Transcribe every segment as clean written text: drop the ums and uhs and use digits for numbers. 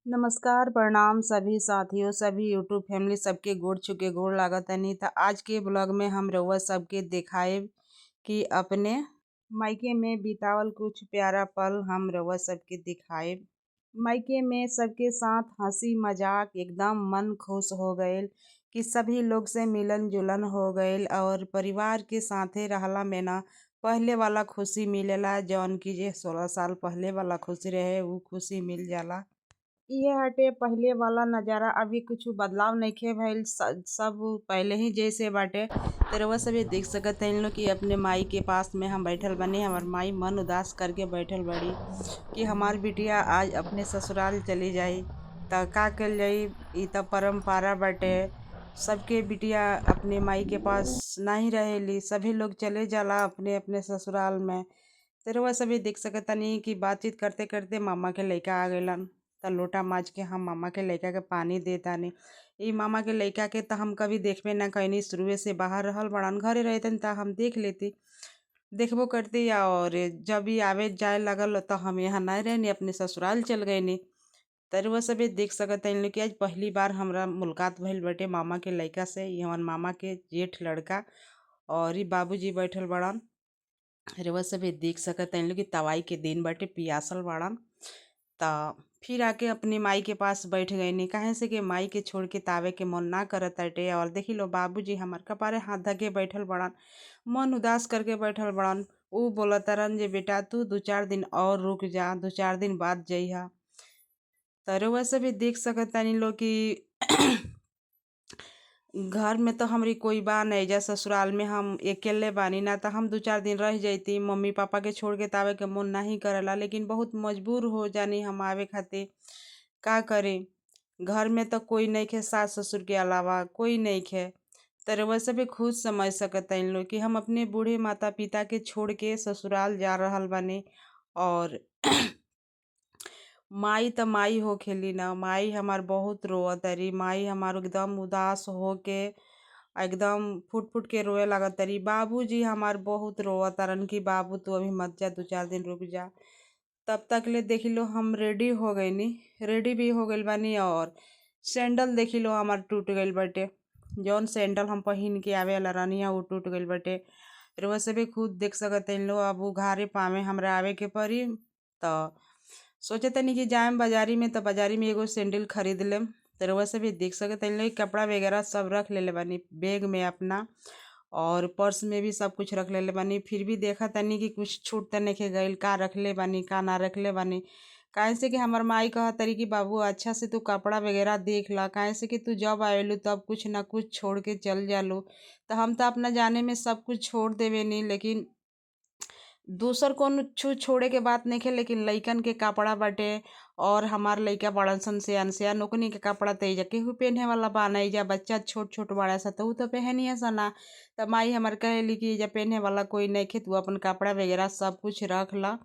नमस्कार प्रणाम सभी साथियों सभी यूट्यूब फैमिली सबके गोड़ छुके गोड़ लागतनी। त आज के ब्लॉग में हम रउआ सबके दिखाए कि अपने मायके में बितावल कुछ प्यारा पल हम रउआ सबके दिखाए। मायके में सबके साथ हंसी मजाक एकदम मन खुश हो गईल कि सभी लोग से मिलन जुलन हो गईल और परिवार के साथे रहला में ना पहले वाला खुशी मिलेला। जौन की जे 16 साल पहले वाला खुशी रहे उ खुशी मिल जाला। इहे हटे पहिले वाला नजारा। अभी कुछ बदलाव नइखे भइल, सब पहले ही जैसे बाटे। त रउआ सभे देख सकत हइन लोग कि अपने माई के पास में हम बैठल बनी। हमार माई मन उदास करके बैठल बड़ी कि हमार बिटिया आज अपने ससुराल चली जाई। त का कइल जाई, इ त परंपरा बाटे। सबके बिटिया अपने माई के पास नहीं रहेली, सभी लोग चले जाला अपने अपने ससुराल में। त रउआ सभी देख सकतानी कि बातचीत करते करते मामा के लइका आ गइलन। त लोटा माज के हम मामा के लइका के पानी देतानी। इ मामा के लइका के त हम कभी देखबे ना कइनी, शुरुए से बाहर रहल बड़न। घरे रहतन त हम देख लेती, देखबो करती। और जब ही आवे जाए लगल त हम यहाँ नहीं रहनी, अपने ससुराल चल गईनी। त रउआ सभे देख सकत हइन कि आज पहली बार हमरा मुलाकात भइल बाटे मामा के लइका से। इ हमन मामा के जेठ लड़का और इ बाबूजी बैठल बड़न। रउआ सभे देख सकत हइन कि तवाई के दिन बाटे, पियासल बाड़न। त फिर आके अपनी माई के पास बैठ गईनी, काहे से कि माई के छोड़ के तावे के मन ना करत ताटे। और देखी लो बाबूजी हमार कपारे हाथ धके बैठल बड़न, मन उदास करके बैठल बड़न। उ बोलतारन जे बेटा तू 2-4 दिन और रुक जा, 2-4 दिन बाद जइहा। त रउआ सभे देख सकत तानी लो कि घर में तो हमरी कोई बा नहीं जा, ससुराल में हम अकेले बानी ना। त हम 2-4 दिन रह जैती, मम्मी पापा के छोड़ के तावे के मन नहीं करला, लेकिन बहुत मजबूर हो जानी हम आवे खातिर। का करे, घर में तो कोई नहीं खे, सास ससुर के अलावा कोई नहीं खे। त रउआ सभे खुद समझ सकत हइन लोग कि हम अपने बूढ़े माता पिता के छोड़ के ससुराल जा रहल बानी। और माई त माई होखेली ना, माई हमार बहुत रोवतारी। माई हमार एकदम उदास होके एकदम फुट फुट के रोए लागतारी। बाबूजी हमार बहुत रोवतारन कि बाबू तू अभी मत जा, 2-4 दिन रुक जा। तब तक ले देखी लो हम रेडी हो गईनी, रेडी भी हो गइल बानी। और सैंडल देखी लो हमार टूट गइल बाटे, जौन सैंडल हम पहिन के आवे वाला रहनी उ टूट गइल बाटे। रउआ सभे खुद देख सकत हइन लो। अब उघारे पावे हमरा आवे के पड़ी। त सोचे तनी कि जाएम बाजारी में, त बाजारी में एगो सैंडल खरीद लेम। त रउआ सभे देख सकत हइन लो कि कपड़ा वगैरह सब रख लेले बानी बैग में अपना, और पर्स में भी सब कुछ रख लेले बानी। फिर भी देखा तनी कि कुछ छूट त नइखे गइल, का रखले बानी का ना रखले बानी। काहे से कि हमर माई कहतरी कि बाबू अच्छा से तू कपड़ा वगैरह देख ला, काहे से कि तू जब आवेलू तब कुछ ना कुछ छोड़ के चल जालू। त हम त अपना जाने में सब कुछ छोड़ देवेनी, लेकिन दूसर कुछ छोड़े के बात नइखे, लेकिन लइकन के कपड़ा बाटे। और हमार लइका बड़न सन सियान सियान, ओकनी के कपड़ा त एइजा केहू पेन्हे वाला बा ना। एइजा बच्चा छोट छोट बाड़ा सा त उ त पेहनिया सा ना। त माई हमर कहेली कि एइजा पेन्हे वाला कोई नइखे, तू अपन कपड़ा वगैरह सब कुछ रख ला।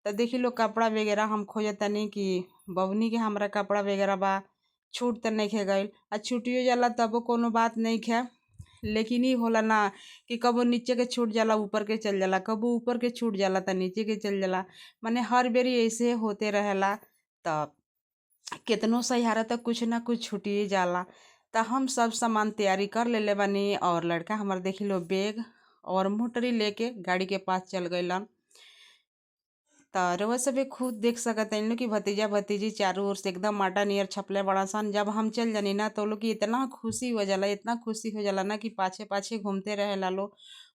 त देखी लो कपड़ा वगैरह हम खोजतनी कि बबनी के हमरा कपड़ा वगैरह बा, छूट त नइखे गइल। आ छूटियो जाला तबो कोनो बात नइखे, लेकिन इ होला ना कि कबो नीचे के छूट जाला ऊपर के चल जाला, कबो ऊपर के छूट जाला त नीचे के चल जाला। माने हर बेरी ऐसे होते रहेला। त केतनो सहियारा त कुछ ना कुछ छूटिए जाला। त हम सब सामान तैयारी कर लेले बानी। और लड़का हमार देखी लो बैग और मोटरी लेके गाड़ी के पास चल गइलन। त रउआ सभे खुद देख सकत हइन कि भतीजा भतीजी चारों ओर से एकदम आटा नियर छपले बड़ा सन। जब हम चल जानी ना तो लोग की इतना खुशी हो जाला, इतना खुशी हो जाला ना कि पाछे पाछे घूमते रहेला लो।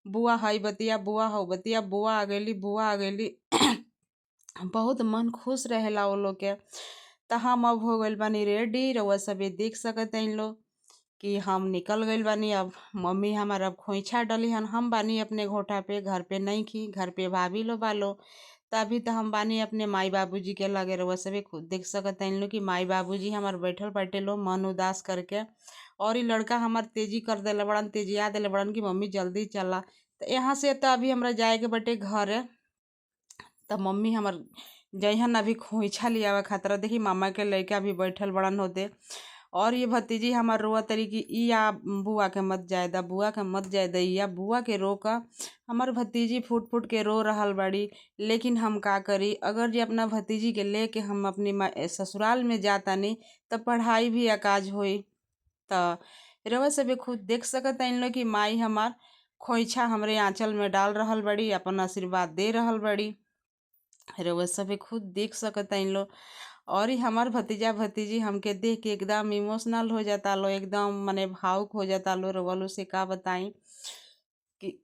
बुआ हई बतिया, बुआ हो बतिया, बुआ आ गइली, बुआ आ गइली। बहुत मन खुश रहेला वो लोग के। त हम अब हो गइल बानी रेडी। रउआ सभे देख सकत हइन लो कि हम निकल गइल बानी। अब मम्मी हमार अब खोइछा डली हन, हम बानी अपने घोठा पे, घर पे नहीं खी, घर पे भाभी लो बालो। तभी तो हम बानी अपने माई बाबूजी के लगे। रउआ सभे खुद देख सकत हइन लो कि माई बाबूजी हमार बैठल बाटे लो मन उदास करके। और इ लड़का हमार तेजी कर देले बड़न, तेजिया देले बड़न कि मम्मी जल्दी चला। त यहाँ से त अभी हमरा जाए के बाटे घरे। त मम्मी हमार जइहन अभी खोइछा लियावे खातिर। देखी मामा के लइका भी बैठल बड़न होते। और ये भतीजी हमार रोआ तरी की ई या बुआ के मत जायदा, बुआ के मत जायदा, या बुआ के रोका। हमार भतीजी फुट फुट के रो रहल बड़ी, लेकिन हम का करी। अगर जे अपना भतीजी के लेके हम अपनी ससुराल में जातानी तब पढ़ाई भी अकाज होई। त रउआ सभे खुद देख सकत इन लोग कि माई हमार खोइछा हमरे आंचल में डाल रहल बड़ी, अपन आशीर्वाद दे रहल बड़ी। रउआ सभे खुद देख सकत इन लोग। और ही हमार भतीजा भतीजी हमके देख के एकदम इमोशनल हो जाता लो, एकदम मने भावुक हो जाता लो। रउआ लोग से का बताई कि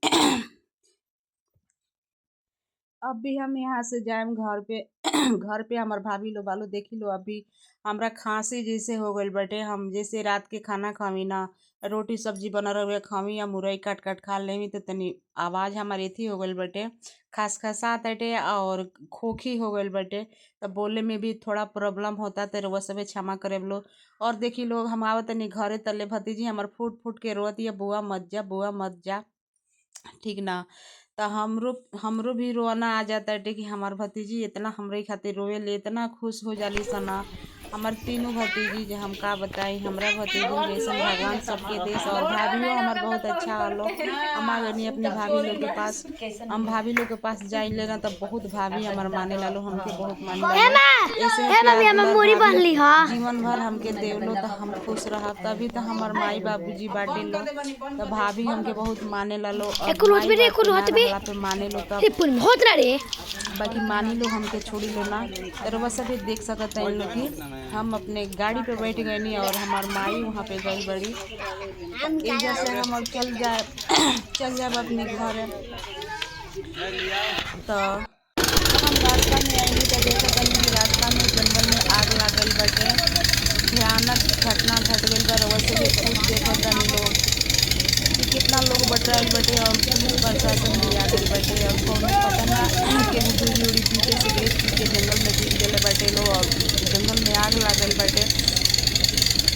अब भी हम यहाँ से जाएम घर पे घर पे हमार भाभी लो बालो देखी लो। अभी हमरा खांसी जैसे हो गइल बटे। हम जैसे रात के खाना खावी ना, रोटी सब्जी बना रहे खावी या मुरई काट काट खा लेवी तो तनी आवाज़ हमार एथी हो गइल बटे, खसखसा तटे और खोखी हो गइल बटे। तब बोले में भी थोड़ा प्रॉब्लम होता, तो रउआ सभे क्षमा करेब लो। और देखी लोग हम आवत तनी घरे तले भतीजी हमार फूट फूट के रोती है, बुआ मत जा, बुआ मत जा, ठीक ना। तो हमरो भी रोना आ जाता है कि हमार भतीजी इतना हमरे खातिर रोए ले, इतना खुश हो जाली सना। हमार तीनों भतीजी जे हम का बताई, हमरा भतीजी जैसे भगवान सबके देश। और भाभियों हमार बहुत अच्छा हलो। हम आ गनी अपने भाभी लोग के पास। हम भाभी लोग के पास जाइले ना तब बहुत भाभी हमार माने लालो, हमके बहुत माने लालो। ऐसे जीवन भर हमके देवलो तो हम खुश रह, तभी तो हमार माई बाबूजी बाटे लो। तो भाभी हमके बहुत माने लालो और पे माने लो। तब बाकी मानी लो हमके छोड़ी लो ना। तो बस अभी देख सकत है इन लोग कि हम अपने गाड़ी पे बैठ गए नहीं और हमार माई वहाँ पे गई बड़ी। इधर से हम चल जाए अपने घर। तो हम रास्ता में आएंगे तो देखा कहीं रास्ता में जंगल में आग लागल बटे, भयानक घटना घट गई बा। वैसे भी खुद देखा तनी लोग कि कितना लोग बटराइल बटे और पुलिस प्रशासन भी आ गई बटे। और कौन पता ना के बीड़ी उड़ी पी के सिगरेट पी के जंगल में गिर गए बटे लोग और जंगल में आग लागल बटे।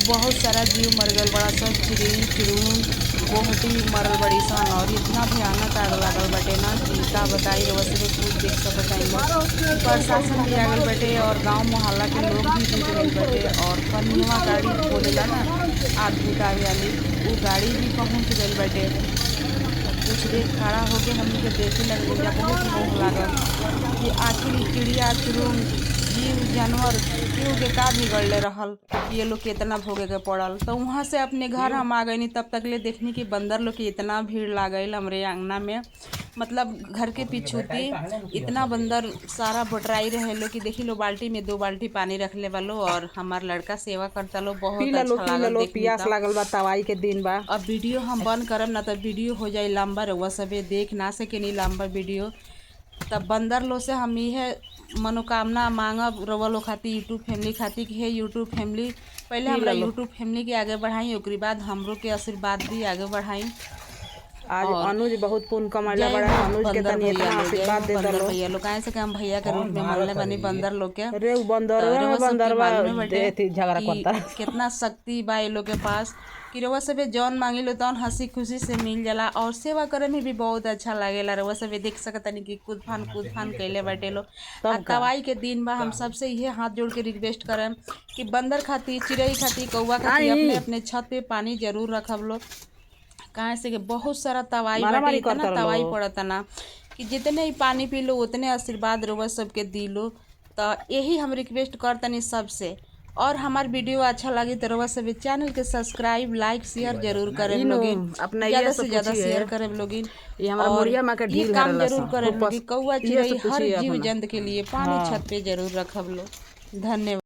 बहुत सारा जीव मर गल बड़ा सन, चिड़ी चिड़ून गोहटी मरल बड़ी सन। और इतना भयानक आग लागल बटे ना कि का बताई। वैसे भी खुद देख सकत है। प्रशासन भी आ गई बटे और गांव मोहल्ला के लोग भी जुट गए बटे। और पनिवा गाड़ी बोलेला ना आग बुतावे वाली, वो गाड़ी भी पहुंच गई बटे। कुछ देर खड़ा होके हमने के देखे लगे, बहुत मोह लागल कि आखिर चिड़िया चिड़ून जीव जानवर केहू के का बिगड़ले रहल, ये लोग के इतना भोगे के पड़ल। तो वहाँ से अपने घर हम आ गए। तब तक ले देखनी कि बंदर लोग की इतना भीड़ लागल हमरे आंगना में, मतलब घर के पीछूती इतना बंदर सारा बटराई रहे लो कि देखी लो बाल्टी में 2 बाल्टी पानी रख ले वालो। और हमार लड़का सेवा करता लो, बहुत अच्छा लागल, प्यास लागल बा, तवाई के दिन बा। अब वीडियो हम बंद करब ना तो वीडियो हो जाए लंबा, रउआ सभे देख ना सके नहीं लंबा वीडियो। तब बंदर लो से हम यह मनोकामना मांगब रउआ लोग खातिर, यूट्यूब फैमिली खातिर कि हे यूट्यूब फैमिली पहले हमरा यूट्यूब फैमिली के आगे बढ़ाई, ओकरी बाद हमरो के आशीर्वाद दी आगे बढ़ाई। आज अनुज बहुत पुण्य कमाला बड़ा है, अनुज के तनी इतना आशीर्वाद दे दलो भैया लोग। काहे से कि हम भैया के रूप में मानले बनी बंदर लोग के। रे बंदरवा देती झगड़ा करता, कितना शक्ति बा ये लोग के पास कि रउआ सभे जौन मांगी लो तौन हंसी खुशी से मिल जाला। और सेवा करे में भी बहुत अच्छा लागेला। रउआ सभे देख सकतनी कि कूद फान कैले बाटे लो। तवाई के दिन बा, हम सबसे ये हाथ जोड़ के रिक्वेस्ट करम कि बंदर खातिर, चिड़ई खातिर, कौवा खातिर अपने अपने छत पे पानी जरूर रखब लो। कहाँ से कि बहुत सारा तवाई बाटे, इतना तवाई पड़ता ना कि जितने ही पानी पी लो उतने आशीर्वाद रउआ सबके दी लो। तो यही हम रिक्वेस्ट करतनी सबसे। और हमार वीडियो अच्छा लगी तो रउआ सभी चैनल के सब्सक्राइब लाइक शेयर जरूर करें लोगिन, ज़्यादा से ज़्यादा शेयर करें लोगिन। और ये काम जरूर करें लोगिन, कौवा चिड़ई हर जीव जंतु के लिए पानी छत पे जरूर रखब लो। धन्यवाद।